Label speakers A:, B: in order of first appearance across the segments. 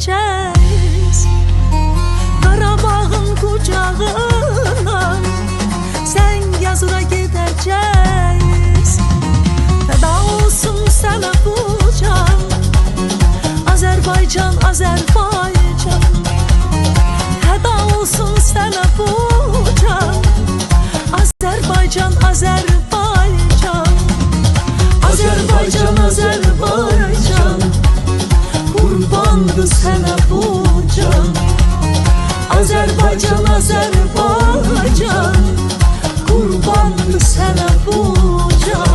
A: gedəcəyiz. Qarabağın qucağından Zəngəzura gedəcəyiz. Fəda olsun sənə bu can, Azərbaycan, Azərbaycan. Fəda olsun sənə bu can, Azərbaycan, Azərbaycan. Azərbaycan, Azərbaycan, qurbandır sənə bu can. Azərbaycan, Azərbaycan, qurbandır sənə bu can.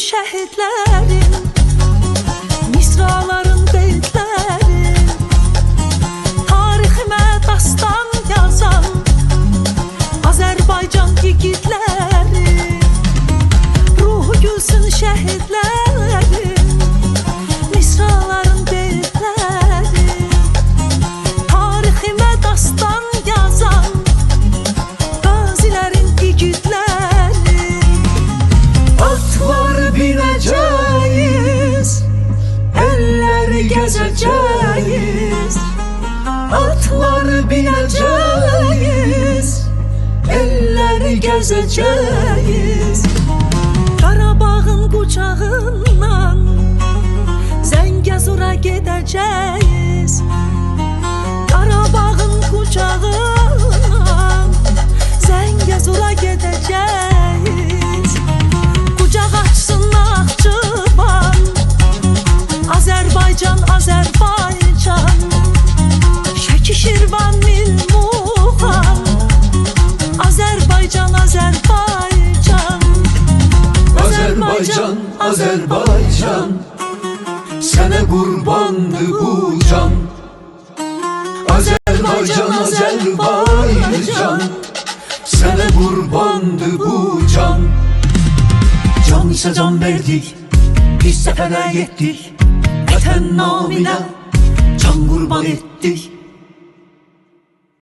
A: Şəhidlərin, misraların beytlərin, tariximə dastan yazan Azərbaycan yiğitlərin. Ruhu gülsün şəhidlərin, misraların beytlərin, tariximə dastan yazan qazilərin yiğitlərin. Atlar binəcəyiz, elləri gəzəcəyiz. Atlar binəcəyiz, elləri gəzəcəyiz. Qarabağın qucağından Zəngəzura gedəcəyiz. Qarabağın qucağından Zəngəzura gedəcəyiz. Qucaq açsın Naxçıvan, Azərbaycan, Azərbaycan. Şəki, Şirvan, Mil, Muğan, Azərbaycan, Azərbaycan.
B: Azərbaycan, Azərbaycan, sənə qurbandır bu can. Azərbaycan, Azərbaycan, sənə qurbandır bu can. Can isə can verdik, biz səfərə getdik, vətən naminə can qurban etdik.